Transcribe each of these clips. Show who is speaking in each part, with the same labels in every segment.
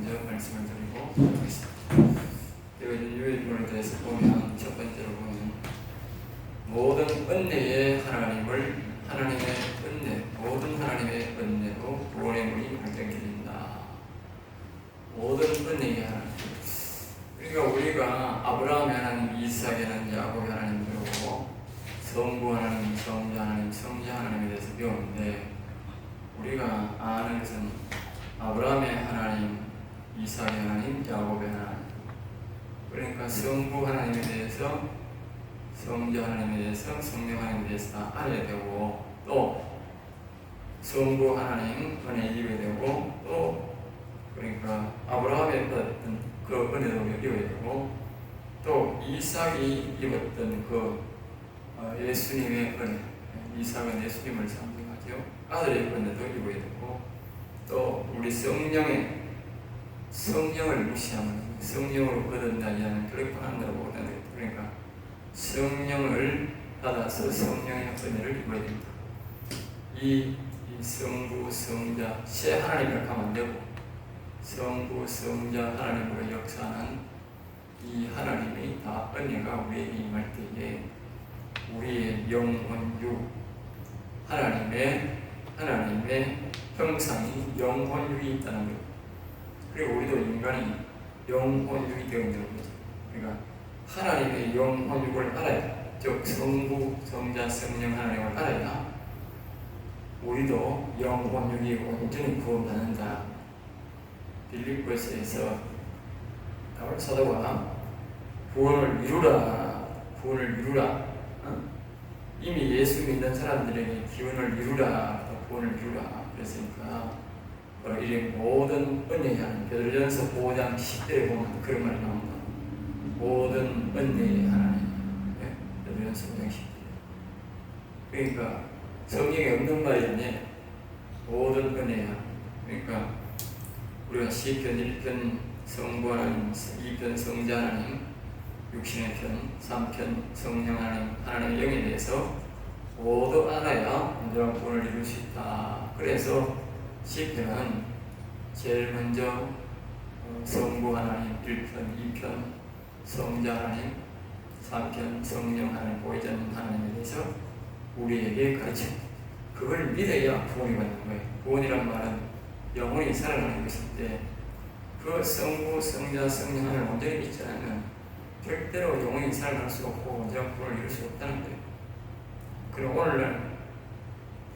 Speaker 1: 먼저 말씀을 드리고 하겠습니다. 유일본에 대해서 보면 첫 번째로 보면 모든 은혜의 하나님의 은혜, 모든 하나님의 은혜로 구원의 문이 발견됩니다. 모든 은혜의 하나님. 그러니까 우리가 아브라함의 하나님, 이삭의 하나님, 야곱의 하나님 배우고 성부 하나님, 성자 하나님, 성자 하나님에 대해서 배우는데 우리가 아는 것은 아브라함의 하나님, 이삭의 하나님, 야곱의 하나님. 그러니까 성부 하나님에 대해서, 성자 하나님에 대해서, 성령 하나님에 대해서 다 알아야 되고, 또 성부 하나님 은혜 입어야 되고, 또 그러니까 아브라함이 받았던 그 은혜도 입어야 되고, 또 이삭이 입었던 그 예수님의 은혜, 이삭은 예수님을 상징하죠. 아들의 은혜도 입어야 되고, 또 우리 성령을 무시하면 성령으로 얻었다지 않은 그렇게 한다고 보거든요. 그러니까 성령을 받아서 성령의 은혜를 입어야 됩니다. 이 성부, 성자, 새 하나님을 가면 안 되고 성부, 성자 하나님으로 역사하는 이 하나님이 다 은혜가 우리에게 임할 때에 우리의 영혼유, 하나님의 형상이 영혼육이 있다는 거예요. 그리고 우리도 인간이 영혼육이 되어 있는 거죠. 그러니까 하나님의 영혼육을 알아야, 즉 성부, 성자, 성령 하나님을 알아야 우리도 영혼육이 온전히 구원받는다. 빌립보서에서 바울 사도가 구원을 이루라. 이미 예수 믿는 사람들에게 기원을 이루라. 구원을 이루라. 그랬으니까 이런 모든 은혜의 하나님, 베드로전서 5장 10절에 보면 그런 말이 나옵니다. 모든 은혜의 하나님. 베드로전서 5장 10절. 그러니까 성경에 없는 말이 아니에요. 모든 은혜의 하나님. 그러니까 우리가 시편 1편 성부 하나님, 2편 성자 하나님, 육신의 편, 3편 성령 하나님, 하나님의 영에 대해서 모두 알아야 온전한 구원을 이룰 수 있다. 그래서 시편은 제일 먼저 성부 하나님 1편, 2편 성자 하나님, 3편 성령 하나님, 보혜자님 하나님에 대해서 우리에게 가르쳐. 그걸 믿어야 구원이 받는 거예요. 구원이란 말은 영혼이 살아나는 것인데 그 성부, 성자, 성령 하나님을 온전히 믿지 않으면 절대로 영혼이 살아날 수 없고 온전한 구원을 이룰 수 없다는 거예요. 그리고 오늘날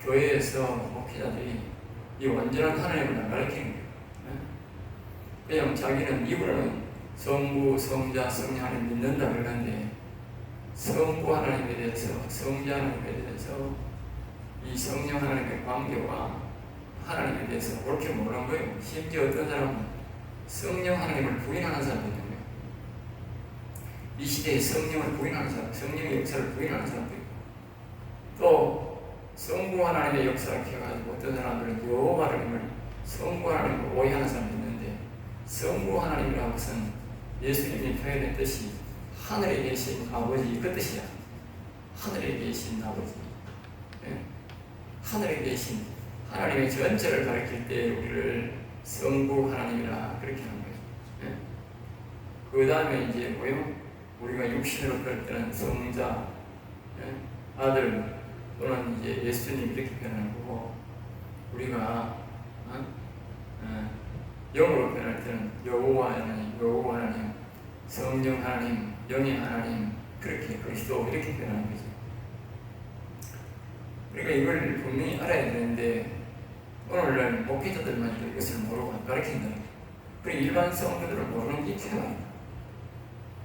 Speaker 1: 교회에서 목회자들이 이 완전한 하나님을 안 가르치는 거예요. 그냥 자기는 입으로는 성부, 성자, 성령 하나님 믿는다 그러는데 성부 하나님에 대해서, 성자 하나님에 대해서 이 성령 하나님의 관계와 하나님에 대해서 옳게 모르는 거예요. 심지어 어떤 사람은 성령 하나님을 부인하는 사람도 있는 거예요. 이 시대에 성령을 부인하는 사람, 성령의 역사를 부인하는 사람도 있고, 또 성부 하나님의 역사를 기억하고 어떤 사람들은 여호와 하나님을 성부 하나님을 오해하는 사람도 있는데, 성부 하나님이라는 것은 예수님이 표현했듯이 하늘에 계신 아버지 그 뜻이야. 하늘에 계신 아버지, 하늘에 계신 하나님의 전체를 가리킬 때 우리를 성부 하나님이라 그렇게 하는 거예요. 그 다음에 이제 뭐요? 우리가 육신으로 그럴 때는 성자, 아들 또는 이제 예수님 이렇게 표현하는 거고, 우리가 영으로 표현할 때는 여호와 하나님, 성령 하나님, 영의 하나님, 그렇게 그리스도 이렇게 표현하는 거죠. 그러니까 이걸 분명히 알아야 되는데 오늘날 목회자들만 이것을 모르고 가르친다는 거예요. 그리고 일반 성도들은 모르는 게 최고입니다.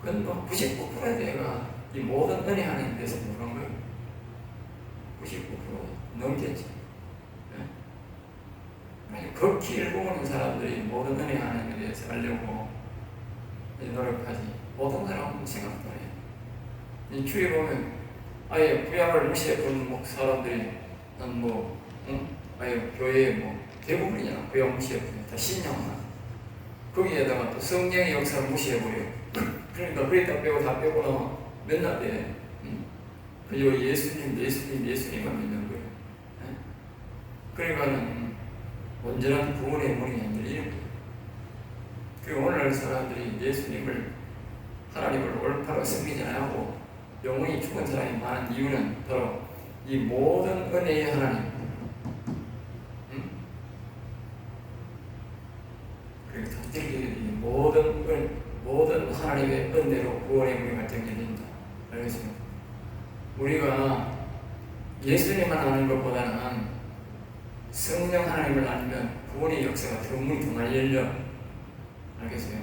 Speaker 1: 그건 뭐 99%의 내가 이 모든 은혜 하나님에 대해서 모르는 거예요. 99% 넘겠지. 극히 일부분의 사람들이 모든 은혜 하나님에 대해서 알려고 노력하지, 모든 사람은 생각도 안 해요. 이 주위에 보면 아예 구약을 무시해본 사람들이 아예 교회에 대부분이잖아. 구약 무시해버려. 다 신약만. 거기에다가 또 성령의 역사를 무시해버려요. 그러니까 그랬다 빼고 다 빼고 나면 맨날 돼. 그리고 예수님만 믿는 거예요. 그러니까는 온전한 구원의 문이 안 열리는 거예요. 그리고 오늘날 사람들이 예수님을, 하나님을 올바로 섬기지 않고 영원히 죽은 사람이 많은 이유는 바로 이 모든 은혜의 하나님, 그리고 이 모든 하나님의 은혜로 구원의 문이 결정됩니다. 알겠습니까? 우리가 예수님만 아는 것보다는 성령 하나님을 알면 구원의 역사가 더 문이 더 많이 열려. 알겠어요?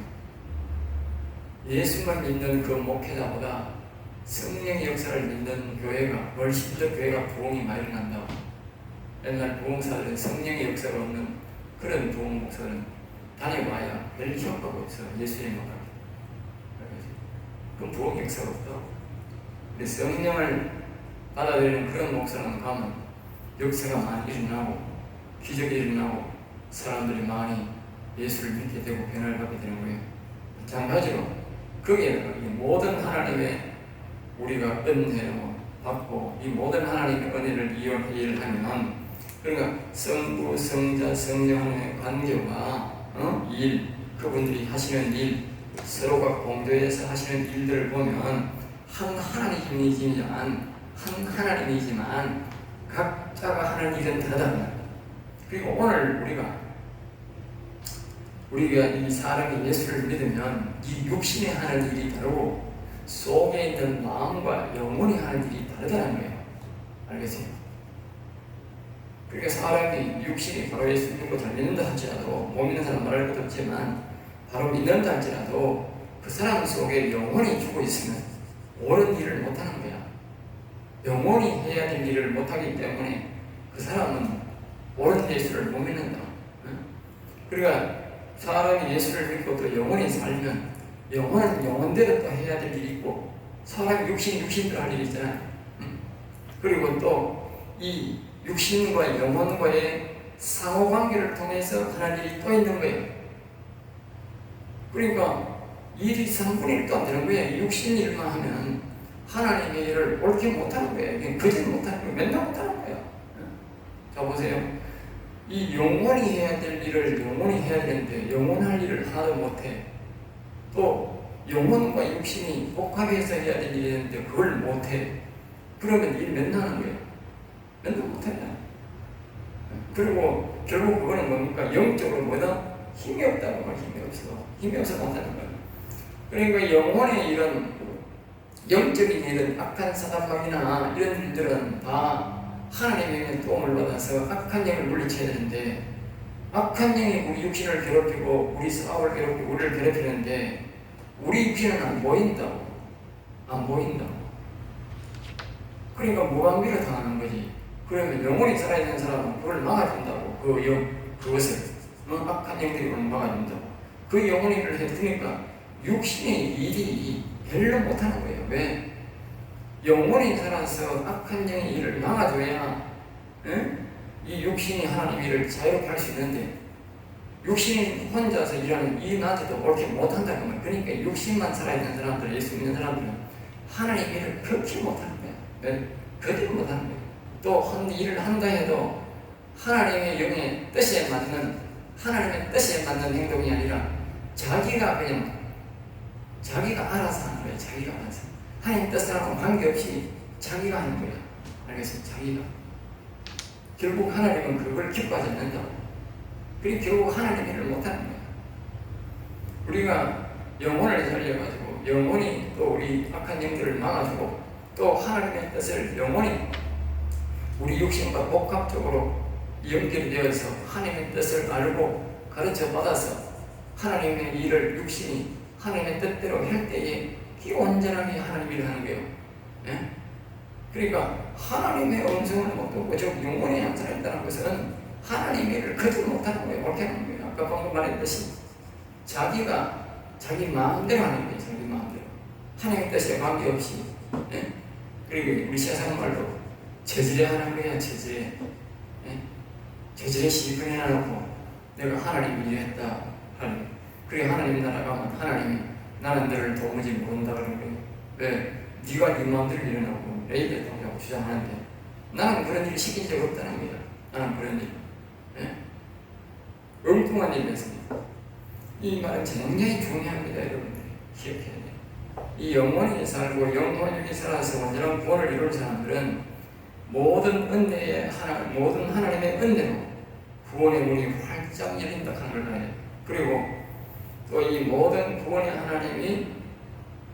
Speaker 1: 예수만 믿는 그 목회자보다 성령의 역사를 믿는 교회가, 훨씬 더 교회가 부흥이 많이 일어난다고. 옛날 부흥사들은 성령의 역사가 없는 그런 부흥 목사들은 다녀봐야 별 효과가 없어. 예수님만 가게. 그럼 부흥 역사가 없다고. 근데 성령을 받아들이는 그런 목사는 가면 역사가 많이 일어나고 기적이 일어나고 사람들이 많이 예수를 믿게 되고 변화를 받게 되는 거예요. 마찬가지로 거기에 모든 하나님의 우리가 은혜로 받고 이 모든 하나님의 은혜를 이용을 하면, 그러니까 성부, 성자, 성령 하나님의 관계와 일, 그분들이 하시는 일, 서로가 공조해서 하시는 일들을 보면 한 하나님이지만 각자가 하는 일은 다르다. 그리고 오늘 우리가 이 사람이 예수를 믿으면 이 육신이 하는 일이 다르고 속에 있는 마음과 영혼이 하는 일이 다르다는 거예요. 알겠어요? 그러니까 사람이 육신이 바로 예수 믿고 잘 믿는다 할지라도, 못 믿는 사람 말할 것도 없지만 바로 믿는다 할지라도 그 사람 속에 영혼이 죽어 있으면 옳은 일을 못하는 거야. 영혼이 해야 될 일을 못하기 때문에 그 사람은 옳은 예수를 못 믿는다. 그러니까 사람이 예수를 믿고 또 영혼이 살면 영혼은 영혼대로 또 해야 될 일이 있고, 사람이 육신대로 할 일이 있잖아요. 그리고 또 이 육신과 영혼과의 상호관계를 통해서 하는 일이 또 있는 거예요. 그러니까 일이 3분의 1도 안 되는 거예요. 육신 일만 하면 하나님의 일을 옳게 못하는 거예요. 거짓 못하는 거예요. 맨날 못하는 거예요. 자 보세요. 이 영혼이 해야 될 일을 영혼이 해야 되는데 영혼할 일을 하나도 못해. 또 영혼과 육신이 복합해서 해야 될 일이 있는데 그걸 못해. 그러면 일 맨날 하는 거예요. 맨날 못하잖아요. 그리고 결국 그거는 뭡니까? 영적으로 뭐다? 힘이 없다고 말. 힘이 없어 못하는 거예요. 그러니까 영혼의 일은, 영적인 일은 악한 사단방이나 이런 일들은 다 하나님의 도움을 받아서 악한 영을 물리쳐야 되는데, 악한 영이 우리 육신을 괴롭히고 우리 사업을 괴롭히고 우리를 괴롭히는데 우리 육신은 안 보인다고. 그러니까 무방비를 당하는 거지. 그러면 영혼이 살아있는 사람은 그걸 막아준다고. 그것을 악한 영들이 막아준다고. 그 영혼의 일을 해주니까 육신의 일이 별로 못하는 거예요. 왜? 영혼이 살아서 악한 영의 일을 막아줘야 이 육신이 하나님 일을 자유롭게 할 수 있는데, 육신이 혼자서 일하는 이 나한테도 옳게 못한다는 거예요. 그러니까 육신만 살아있는 사람들, 예수 믿는 사람들은 하나님 일을 그렇게 못하는 거예요. 왜? 그렇게 못하는 거예요. 또 일을 한다 해도 하나님의 영의 뜻에 맞는, 하나님의 뜻에 맞는 행동이 아니라 자기가 알아서 하는 거예요. 자기가 알아서. 하나님 뜻하고는 관계없이 자기가 하는 거예요. 알겠어요? 자기가. 결국 하나님은 그걸 기뻐하지 않는다고. 그리고 결국 하나님 일을 못하는 거예요. 우리가 영혼을 살려가지고 영혼이 또 우리 악한 영들을 막아주고, 또 하나님의 뜻을 영혼이 우리 육신과 복합적으로 연결되어서 하나님의 뜻을 알고 가르쳐 받아서 하나님의 일을 육신이 하나님의 뜻대로 할 때에 온전하게 하나님 일을 하는 거예요. 예? 그러니까 하나님의 음성을 못 듣고 즉 영혼이 안 살아있다는 것은 하나님의 일을 거짓 못하는 거예요. 옳게 하는 거예요. 아까 방금 말했듯이 자기가 자기 마음대로 하는 거예요. 자기 마음대로. 하나님의 뜻에 관계없이. 예? 그리고 우리 세상 말로 제지레 하는 거야. 제지레. 예? 제지레 시분해놓고 내가 하나님 일을 했다 하는. 그리고 하나님 나라 가면 하나님이 나는 너를 도무지 모른다 그러는 거예요. 왜? 네가 네 마음대로 일어나고 내 입에 동자고 주장하는데 나는 그런 일을 시킨 적 없다는 거야. 나는 그런 일. 예? 엉뚱한 일을 했습니다. 이 말은 굉장히 중요합니다. 여러분들 기억해야 돼요. 이 영원히 살고 영원히 살아서 온전한 구원을 이룰 사람들은 모든 은혜의 모든 하나님의 은혜로 구원의 문이 활짝 열린다 하는 거예요. 그리고 또 이 모든 구원의 하나님이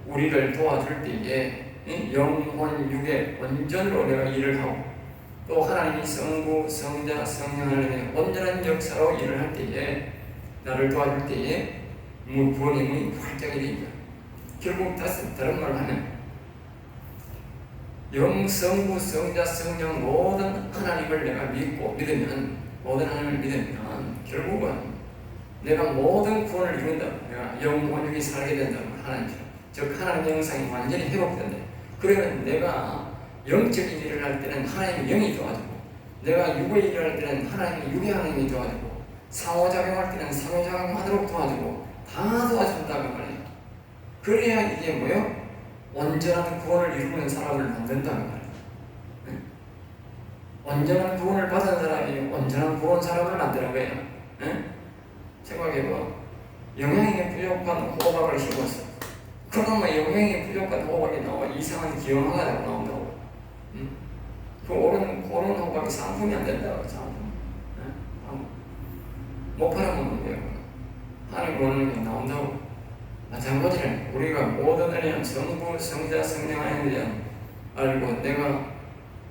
Speaker 1: 우리를 도와줄 때에 영혼 육의 온전으로 내가 일을 하고 또 하나님이 성부, 성자, 성령 하나님의 온전한 역사로 일을 할 때에 나를 도와줄 때에 구원의 문이 활짝 열린다. 결국 다른 말로 하면 영, 성부, 성자, 성령 모든 하나님을 내가 믿으면 모든 하나님을 믿으면 결국은 내가 모든 구원을 이룬다고 내가 영원히 살게 된다고 하나님처럼 즉 하나님의 형상이 완전히 회복된다. 그러면 내가 영적인 일을 할 때는 하나님의 영이 도와주고 내가 육의 일을 할 때는 하나님의 육의 하나님이 도와주고 상호작용할 때는 상호작용하도록 도와주고 다 도와준다고 말이에요. 그래야 이게 뭐요? 온전한 구원을 이루는 사람을 만든다는 말이에요. 온전한 구원을 받은 사람이 온전한 구원 사람을 만드는 거예요. 생각해봐. 영양이 부족한 호박을 심었어. 그러면 영양이 부족한 호박이 나와 이상한 기형화가 나온다고. 그 옳은 호박이 상품이 안 된다고. 상품. 못 팔아먹는 거예요. 하나님 오는 게 나온다고. 마찬가지로 우리가 모든 은혜는 성부, 성자, 성령 하나님에 대한 알고 내가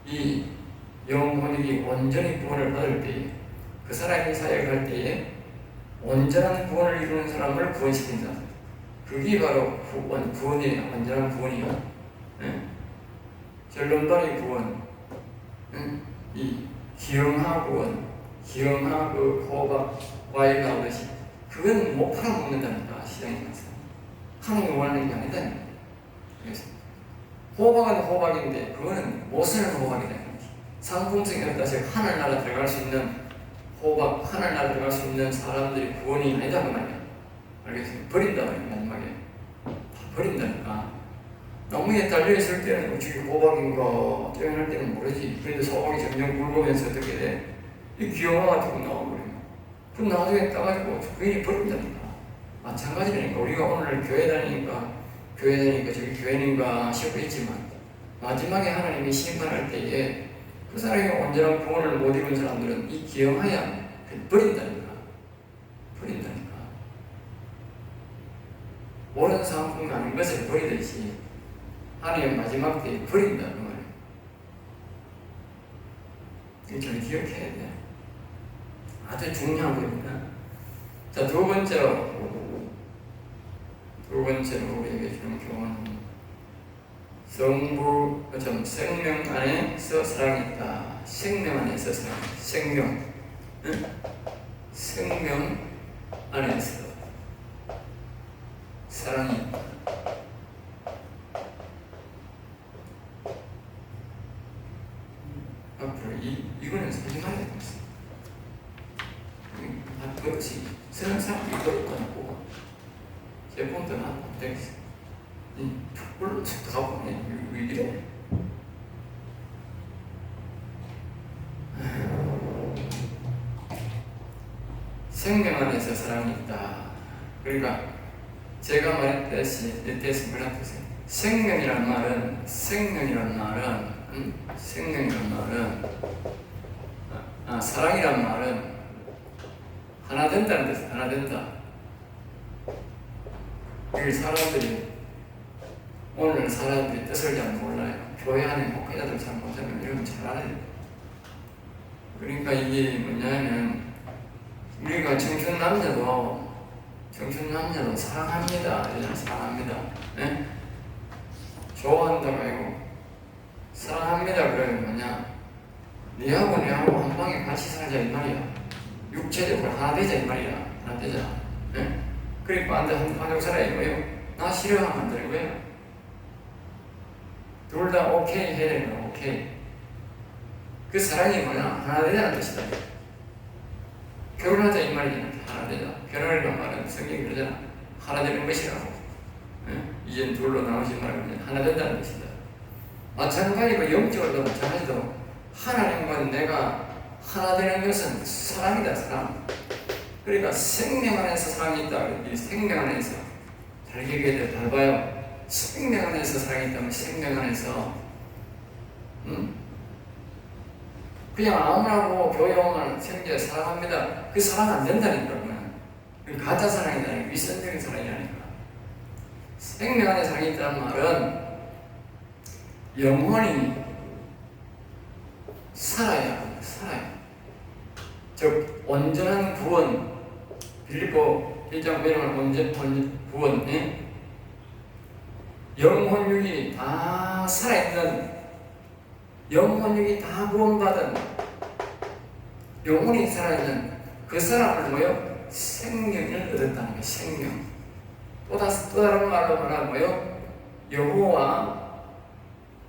Speaker 1: 이 영혼이 온전히 구원을 받을 때에 그 사람이 사역할 때에 온전한 구원을 이루는 사람을 구원시킨다. 그게 바로 구원이에요. 온전한 구원이에요. 결론발의 구원, 이 기형하 구원, 기형하 그 호박 과일 나오듯이 그건 못 팔아먹는다니까 시장에 가서 하나님이 원하는 게 아니다. 그래서 호박은 호박인데 그거는 못 쓰는 호박이다. 상품성이 없다. 즉 하늘나라 들어갈 수 있는 호박, 하늘나라 들어갈 수 있는 사람들이 구원이 아니다 그 말이야. 알겠어요? 버린다 말이야. 마지막에 다 버린다니까. 나무에 달려있을 때는 어떻게 호박인가 떼어낼 때는 모르지. 그런데 소박이 점점 굵으면서 어떻게 돼? 이 귀여워가 조금 나와버려요. 그럼 나중에 따가지고 괜히 버린다니까. 마찬가지라니까. 우리가 오늘 교회 다니니까 저기 교회인가 싶고 있지만 마지막에 하나님이 심판할 때에 그 사람이 온전한 구원을 못 이룬 사람들은 이 기형하야 버린다니까. 버린다니까. 옳은 상품 아닌 것을 버리듯이 하나님 마지막 때에 버린다는 말이에요. 이걸 기억해야 돼. 아주 중요한 겁니다. 자, 두 번째로 우리에게 주는 교훈은 생명 안에서 사랑이 있다. 생명 안에서 사랑. 생명 안에서 사랑이 있다. 앞으로 이거는 사지 말아야 되겠어. 그렇지. 세상 사람들이 그렇고 않고 제 폰도 안 되겠어. 툭불로 툭 가보네. 왜 이래? 생명 안에서 사랑이 있다. 그러니까 제가 말했듯이 이때서 뭐라 뜻이에요? 생명이란 말은 사랑이란 말은 하나 된다는 뜻이에요. 하나 된다. 이 오늘 사람들이 뜻을 잘 몰라요. 교회 안에 목회자들 잘 못하면 이런 거 잘 알아야 돼요. 그러니까 이게 뭐냐면 우리가 청춘 남녀도 사랑합니다. 이러잖아. 사랑합니다. 네? 좋아한다고 하고 사랑합니다. 그러면 뭐냐? 니하고 한 방에 같이 살자 이 말이야. 육체적으로 하나 되자 이 말이야. 하나 되자. 네? 그러니까 한쪽 살아야 이거예요. 나 싫어하면 안 되는 거예요. 둘 다 오케이 해야 되는 거야. 오케이. 그 사랑이 뭐냐? 하나 되자는 뜻이다. 결혼하자 이 말이잖아. 하나 되자. 결혼이라는 말은 성경이 그러잖아. 하나 되는 것이라고. 이젠 둘로 나누지 말고 하나 된다는 뜻이다. 마찬가지로 영적으로도 마찬가지로 하나님과 내가 하나 되는 것은 사랑이다. 사랑. 그러니까 생명 안에서 사랑이 있다. 이 생명 안에서 잘 기억해야 돼. 잘 봐요. 생명 안에서 사랑이 있다면 생명 안에서 그냥 아무나고 교회 오면 생겨 사랑합니다. 그 사랑 안 된다니까. 그건 가짜 사랑이다니까. 위선적인 사랑이라니까. 생명 안에 사랑이 있다는 말은 영원히 살아요. 즉 온전한 구원, 빌립보 1장 9절은 온전한 구원, 영혼육이 다 살아있는, 영혼육이 다 구원받은, 영혼이 살아있는 그 사람을 뭐요? 생명을 얻었다는 거예요. 생명. 또 다른 말로 말하면 뭐요? 여호와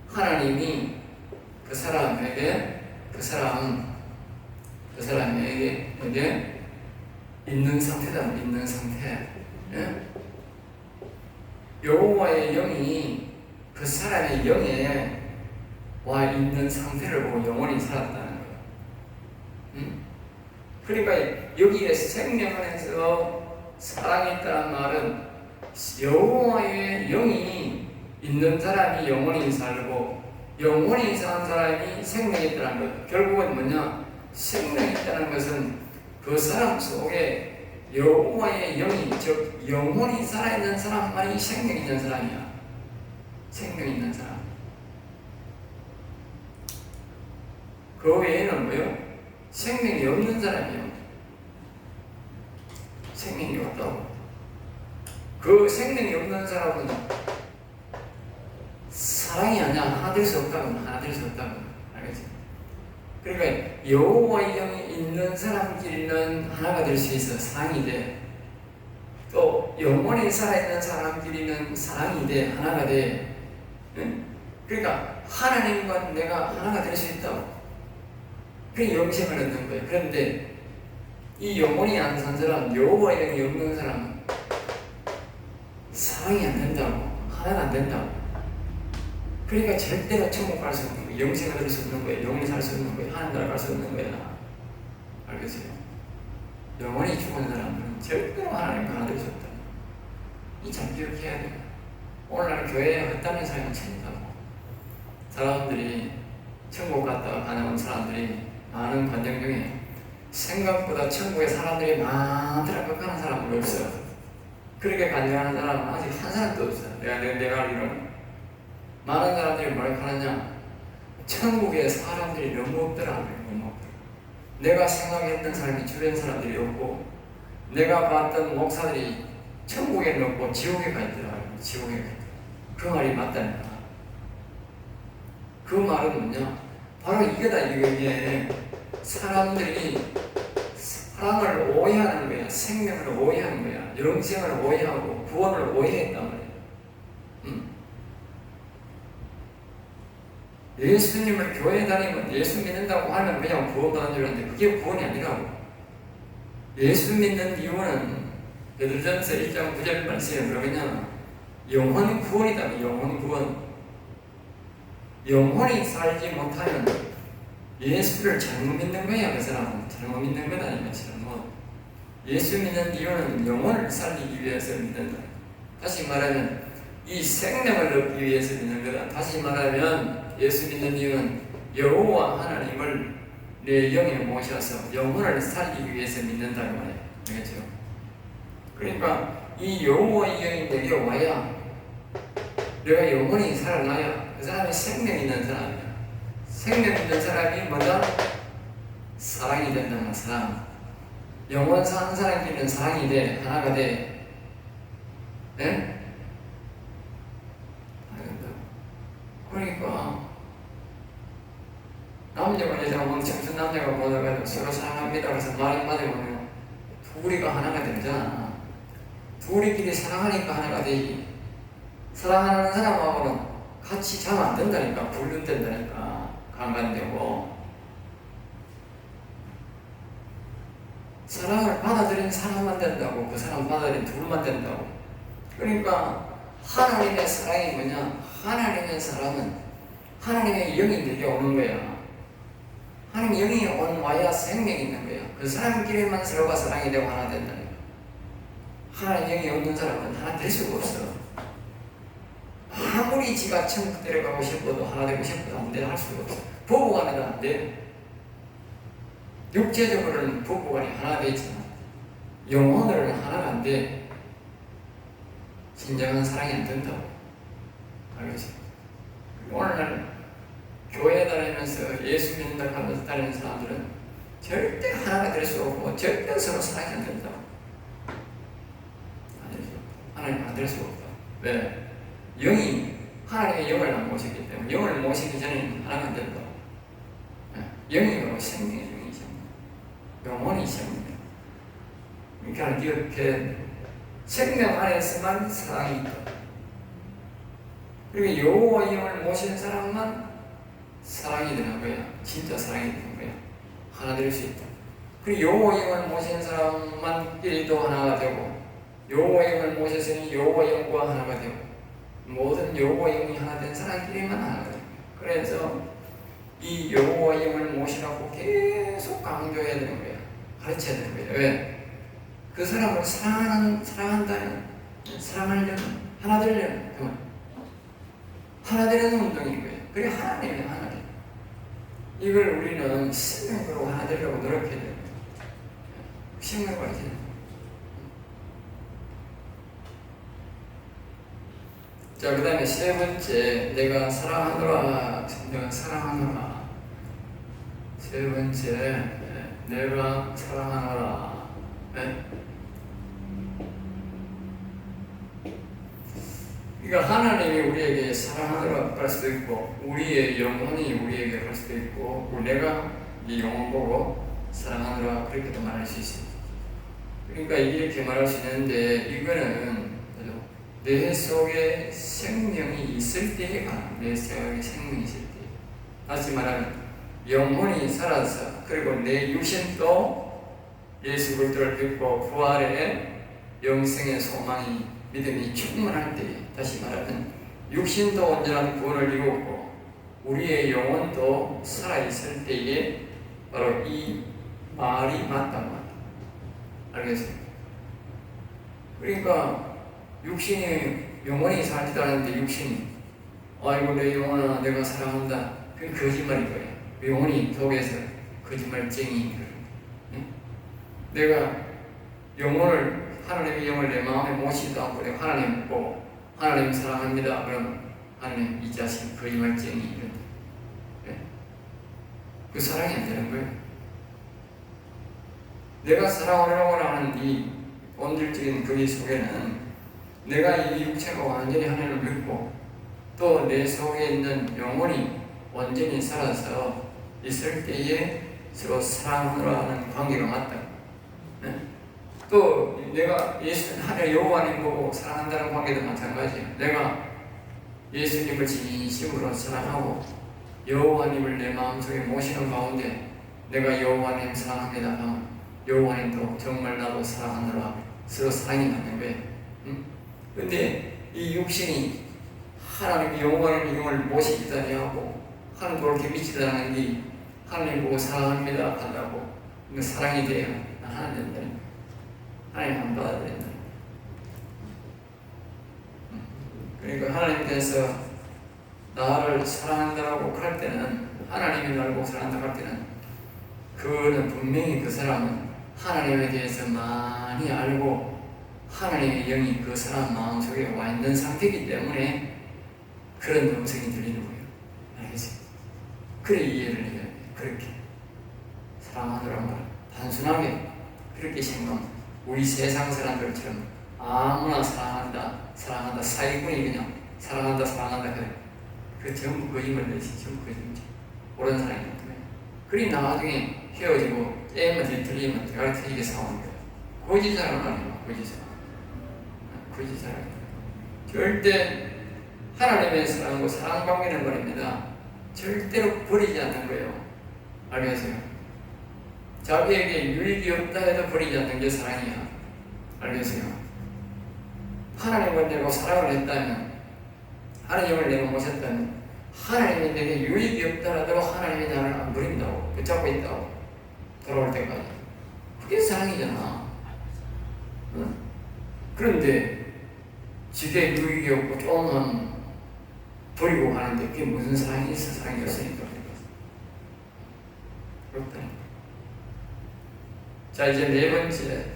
Speaker 1: 하나님이 그 사람에게 이제 있는 상태다. 있는 상태. 여호와의 영이 그 사람의 영에 와 있는 상태를 보고 영원히 살았다는 거예요. 그러니까 여기에 생명 안에서 사랑이 있다는 말은 여호와의 영이 있는 사람이 영원히 살고 영원히 사는 사람이 생명이 있다는 것. 결국은 뭐냐? 생명이 있다는 것은 그 사람 속에 여호와의 영이, 즉 영원히 살아있는 사람만이 생명이 있는 사람이야. 생명이 있는 사람. 그 외에는 뭐요? 생명이 없는 사람이요. 생명이 없다고. 그 생명이 없는 사람은 사랑이 아니야. 하나 될 수 없다고. 알겠지? 그러니까 여호와의 영이 있는 사람끼리는 하나가 될 수 있어. 사랑이 돼. 또 영원히 살아있는 사람끼리는 사랑이 돼. 하나가 돼. 그러니까 하나님과 내가 하나가 될 수 있다고. 그게 영생을 얻는 거예요. 그런데 이 영원히 안 산 사람, 여호와의 영이 없는 사람은 사랑이 안 된다고. 하나가 안 된다고. 그러니까 절대로 천국 갈 수 없는 거예요. 영생을 얻을 수 없는 거예요. 영원히 살 수 없는 거예요. 하늘 나라 갈 수 없는 거예요. 알겠어요? 영원히 죽은 사람은 절대로 하나님과 하나 될 수 없다. 이 잘 기억해야 돼요. 오늘날 교회에 헛다는 사람이 천이다고. 사람들이 천국 갔다가 가는 사람들이 많은 관정 중에 생각보다 천국에 사람들이 많더라고 가는 사람은 없어요. 그렇게 간증하는 사람은 아직 한 사람도 없어요. 내가 알기로는. 많은 사람들이 뭐라고 하느냐? 천국에 사람들이 너무 없더라. 내가 생각했던 사람이 주변 사람들이 없고, 내가 봤던 목사들이 천국에는 없고 지옥에 가 있더라. 지옥에 가 있더라. 그 말이 맞다니까. 그 말은 뭐냐? 바로 이거다. 이게 사람들이 사랑을 오해하는 거야. 생명을 오해하는 거야. 영생을 오해하고 구원을 오해했단 말이야. 예수님을 교회 다니면 예수 믿는다고 하면 그냥 구원받는 줄 알았는데 그게 구원이 아니라고. 예수 믿는 이유는 베드로전서 1장 9절 말씀에 뭐라겠냐? 영혼 구원이다. 영혼 구원. 영혼이 살지 못하면 예수를 잘못 믿는 거야. 그 사람은 잘못 믿는 것 아니면 잘못. 예수 믿는 이유는 영혼을 살리기 위해서 믿는다. 다시 말하면 이 생명을 얻기 위해서 믿는 거다. 다시 말하면 예수 믿는 이유는 여호와 하나님을 내 영에 모셔서 영혼을 살리기 위해서 믿는다는 말이에요. 알겠죠? 그러니까 이 여호와의 영이 내게 와야 내가 영혼이 살아나야 그 사람이 생명 있는 사람이야. 생명 있는 사람이 뭐다? 사랑이 된다는 사람. 영원 사는 사람끼리는 사랑이 돼. 하나가 돼. 네? 그러니까 남자가 여자가 멍청한 남자가 보다가 서로 사랑합니다. 그래서 말 한마디 하면 둘이가 하나가 되잖아. 둘이끼리 사랑하니까 하나가 되지. 사랑하는 사람하고는 같이 자면 안 된다니까. 불륜된다니까. 강간되고. 사랑을 받아들인 사람만 된다고. 그 사람 받아들인 둘만 된다고. 그러니까 하나님의 사랑이 뭐냐? 하나님의 사랑은 하나님의 영이 내게 오는 거야. 하나님 영이 와야 생명이 있는 거예요. 그 사람끼리만 서로가 사랑이 되고 하나 된다는 거예요. 하나님 영이 없는 사람은 하나 될 수가 없어. 아무리 지가 천국 데려가고 싶어도 하나 되고 싶어도 안 돼. 할 수가 없어. 부부간에도 안 돼. 육체적으로는 부부간이 하나 되지만 영혼으로는 하나가 안 돼. 진정한 사랑이 안 된다고. 알겠어요? 오늘날 교회 다니면서 예수 믿는다고 하면서 다니는 사람들은 절대 하나가 될 수 없고 절대 서로 사랑이 안 된다고. 하나님 안 될 수가 없다. 왜? 영이 하나님의 영을 안 모시기 때문에 영을 모시기 전에는 하나가 안 된다. 영이 바로 생명의 영이죠. 영혼이 생명. 그러니까 이렇게 생명 안에서만 사랑이 있다. 그리고 여호와 영을 모시는 사람만 사랑이 되는 거야. 진짜 사랑이 되는 거야. 하나 될 수 있다. 그리고 여호와 영을 모시는 사람만 일도 하나가 되고 여호와 영을 모셨으니 여호와 영과 하나가 되고 모든 여호와 영이 하나 된 사람끼리만 하나가 돼요. 그래서 이 여호와 영을 모시라고 계속 강조해야 되는 거야. 가르쳐야 되는 거야. 왜? 그 사람을 사랑한다면 사랑하려면 하나 되려면 하나 되는 운동인 거예요. 그게 하나님이 하나 돼. 이걸 우리는 생명으로 하나 되려고 노력해야 돼요. 생명으로 해야 돼요. 자, 그 다음에 세 번째, 내가 사랑하노라. 내가 사랑하노라. 세 번째, 내가 사랑하노라. 네? 그러니까 하나님이 우리에게 사랑하노라 할 수도 있고, 우리의 영혼이 우리에게 할 수도 있고, 내가 이 영혼 보고 사랑하노라 그렇게도 말할 수 있습니다. 그러니까 이렇게 말할 수 있는데, 이거는 내 속에 생명이 있을 때가 내 속에 생명이 있을 때. 다시 말하면 영혼이 살아서 그리고 내 육신도 예수 그리스도를 믿고 부활의 영생의 소망이 믿음이 충만할 때. 다시 말하면 육신도 온전한 구원을 이루었고 우리의 영혼도 살아있을 때에 바로 이 말이 맞단 말이에요. 알겠어요? 그러니까 육신이 영혼이 살지도 육신이 아이고 내 영혼아 내가 사랑한다. 그건 거짓말인 거예요. 영혼이 속에서 거짓말쟁이인 거예요. 내가 영혼을 하나님의 영을 내 마음에 모시지도 않고 내가 하나님 보고 하나님 사랑합니다. 그럼 하나님 이 자식 거짓말쟁이 이런 그 사랑이 안 되는 거예요. 내가 사랑하려고 하는 이 본질적인 거기 속에는 내가 이 육체가 완전히 하나님을 믿고 또 내 속에 있는 영혼이 완전히 살아서 있을 때에 서로 사랑하노라 하는 관계가 맞다. 네? 또 내가 하나님 여호와님 보고 사랑한다는 관계도 마찬가지예요. 내가 예수님을 진심으로 사랑하고 여호와님을 내 마음속에 모시는 가운데 내가 여호와님 사랑합니다 하면 여호와님도 정말 나도 사랑하노라 서로 사랑이 맞는 거예요. 근데 이 육신이 하나님의 영원한 영을 모시지도 아니하고 하나님 그렇게 믿지도 않는데 하나님 보고 사랑합니다 한다고 사랑이 돼야 하나 된다. 하나님 안 받아들인다. 그러니까 하나님께서 나를 사랑한다고 할 때는 하나님이 나를 보고 사랑한다고 할 때는 그는 분명히 그 사람은 하나님에 대해서 많이 알고 하나님의 영이 그 사람 마음속에 와 있는 상태이기 때문에 그런 음성이 들리는 거예요. 알겠어요? 그래 이해를 해야 돼요. 그렇게 사랑하더란 말 단순하게 그렇게 생각하면 우리 세상 사람들처럼 아무나 사랑한다 사기꾼이 그냥 사랑한다 그래. 그 전부 거짓말 내지 전부 거짓말 옳은 사랑이 없네. 그리 나중에 헤어지고 애만 뒤틀리면 대가리 터지게 싸우는 거예요. 거짓 사랑은 아니에요. 거짓 사랑. 절대 하나님의 사랑과 사랑 관계는 말입니다. 절대로 버리지 않는 거예요. 알겠어요? 자기에게 유익이 없다 해도 버리지 않는 게 사랑이야. 알겠어요? 하나님을 내가 사랑을 했다면 하나님을 내가 모셨다면 하나님이 내게 유익이 없더라도 하나님이 나를 안 버린다고, 붙잡고 있다고, 돌아올 때까지. 그게 사랑이잖아. 응? 그런데 지게 유익이 없고 조금만 버리고 가는데 그게 무슨 사랑이 있어? 사랑이 없으니까. 그렇다니까. 자, 이제 네 번째.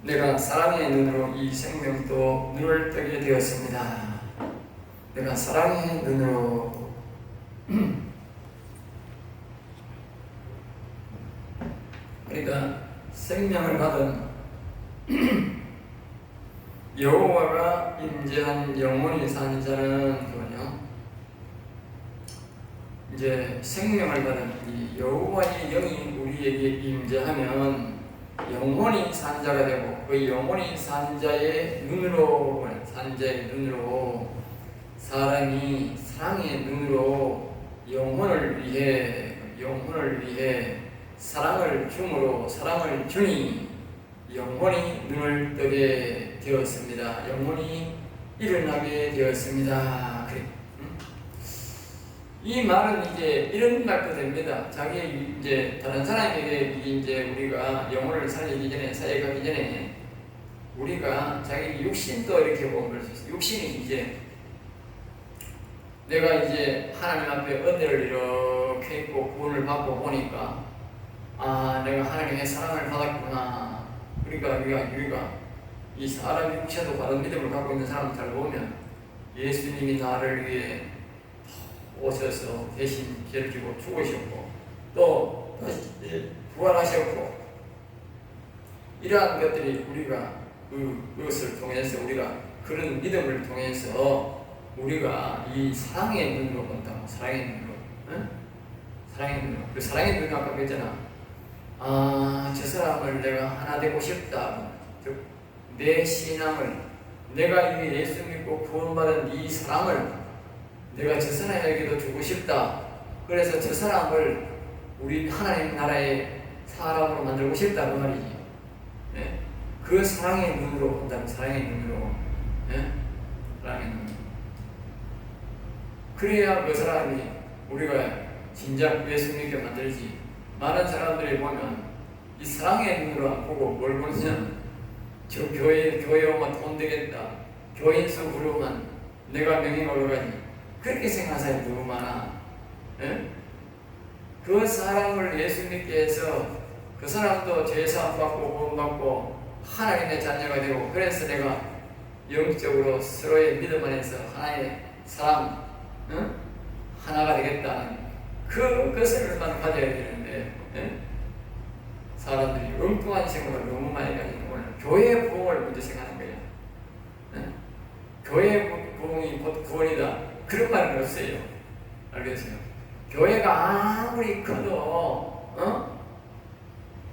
Speaker 1: 내가 사랑의 눈으로 이 생명도 눈을 뜨게 되었습니다. 내가 사랑의 눈으로 그러니까 생명을 받은 여호와가 임재한 영원히 사는 자는 그거요. 이제 생명을 받은 이 여호와의 영이 우리에게 임재하면 영원히 산 자가 되고, 그 영원히 산 자의 눈으로 사람이 사랑의 눈으로 영혼을 위해 사랑을 줌으로 사랑을 주니 영원히 눈을 뜨게 되었습니다. 영원히 일어나게 되었습니다. 그래. 이 말은 이제 이런 말도 됩니다. 자기 이제 다른 사람에게 이제 우리가 영혼을 살리기 전에, 사역하기 전에 우리가 자기 육신도 이렇게 보면 수 있어요. 육신이 이제 내가 이제 하나님 앞에 은혜를 이렇게 있고 구원을 받고 보니까 아, 내가 하나님의 사랑을 받았구나. 그러니까 우리가 이 사람의 육체도 바른 믿음을 갖고 있는 사람들 보면 예수님이 나를 위해 오셔서 대신 죄를 지고 죽으셨고 또 다시 부활하셨고 이러한 것들이 우리가 그것을 통해서 우리가 그런 믿음을 통해서 우리가 이 사랑의 눈으로 본다고. 사랑의 눈으로. 응? 사랑의 눈으로. 그 사랑의 눈이 아까 그랬잖아. 아, 저 사람을 내가 하나 되고 싶다. 즉 내 신앙을, 내가 이 예수 믿고 구원받은 이 사랑을 내가 저 사람에게도 주고 싶다. 그래서 저 사람을 우리 하나님 나라의 사람으로 만들고 싶다. 그 말이지. 예? 그 사랑의 눈으로 본다면 사랑의 눈으로. 예? 사랑의 눈으로. 그래야 그 사람이 우리가 진작 예수 믿게 만들지. 많은 사람들이 보면 이 사랑의 눈으로 안 보고 뭘 보느냐. 저 교회 오면 돈 되겠다. 교인수 부르면 내가 명예 올라가지. 그렇게 생각하는 사람이 너무 많아. 예? 그 사람을 예수 믿게 해서 그 사람도 죄사함 받고 구원받고 하나님의 자녀가 되고, 그래서 내가 영적으로 서로의 믿음 안에서 하나의 사람, 응? 하나가 되겠다는 그것을만 가져야 되는데, 예? 사람들이 엉뚱한 생각을 너무 많이 가지고 교회의 부흥을 먼저 생각하는 거야. 예? 교회의 부흥이 곧 구원이다. 그런 말은 없어요. 알겠어요? 교회가 아무리 커도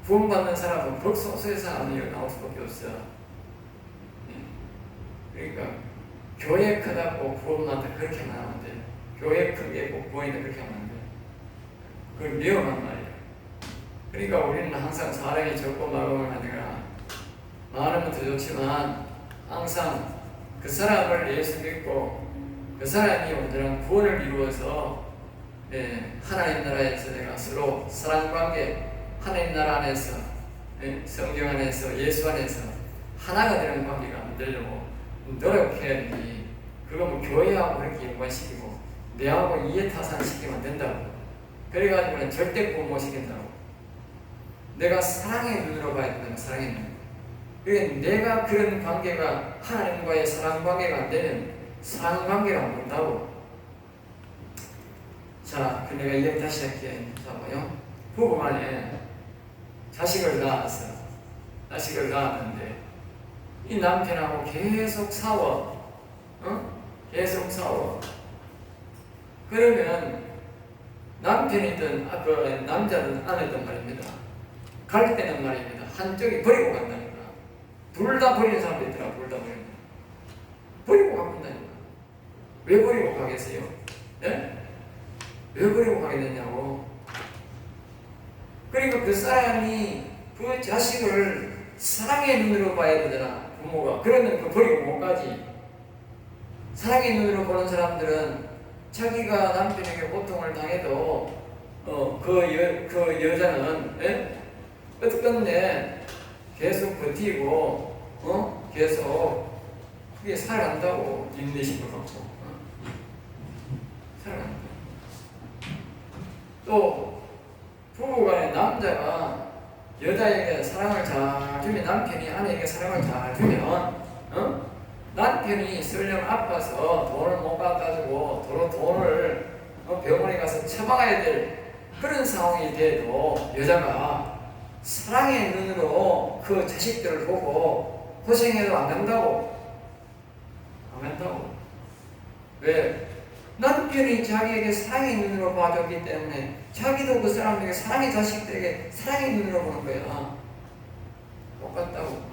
Speaker 1: 구원받는 사람은 극소수의 사람이 나올 수밖에 없어. 그러니까 교회 크다고 구원받다 그렇게 말하면 안 돼. 교회 크게 꼭 구원이다 그렇게 하면 안 돼. 그건 위험한 말이야. 그러니까 우리는 항상 사랑이 적고 마음을 하느라 많으면 더 좋지만 항상 그 사람을 예수 믿고 그 사람이 온전한 구원을 이루어서 하나님 나라에서 내가 서로 사랑관계, 하나님 나라 안에서 성경 안에서 예수 안에서 하나가 되는 관계가 만들려고 노력해야 되지. 그거 뭐 교회하고 그렇게 연관시키고 내하고 이해타산시키면 안 된다고. 그래가지고는 절대 구원 못 시킨다고. 내가 사랑의 눈으로 봐야 된다. 사랑의 눈. 그러니까 내가 그런 관계가 하나님과의 사랑 관계가 안 되면 사랑 관계가 안 된다고. 자, 그 내가 이야기 다시 할게. 자, 봐요. 부부간에 자식을 낳았는데 이 남편하고 계속 싸워. 계속 싸워. 그러면 남편이든 그 남자든 아내든 말입니다. 갈 때는 말입니다. 한쪽이 버리고 간다니까. 둘 다 버리는 사람도 있더라. 둘 다 버리고 간다니까. 왜 버리고 가겠어요? 예? 왜 버리고 가겠느냐고. 그러니까 그 사람이 그 자식을 사랑의 눈으로 봐야 되잖아. 부모가. 그러면 그 버리고 못 가지. 사랑의 눈으로 보는 사람들은 자기가 남편에게 고통을 당해도 그 여자는 끝끝내 계속 버티고 계속 그게 살아간다고. 인내심을 갖고 살아간다. 또 부부간에 남자가 여자에게 사랑을 잘 주면, 남편이 아내에게 사랑을 잘 주면 남편이 설령 아파서 돈을 못 갖다주고 도로 돈을 병원에 가서 처방해야 될 그런 상황이 돼도 여자가 사랑의 눈으로 그 자식들을 보고 고생해도 안 간다고. 안 간다고. 왜? 남편이 자기에게 사랑의 눈으로 봐줬기 때문에 자기도 그 사람에게, 사랑의 자식들에게 사랑의 눈으로 보는 거야. 똑같다고.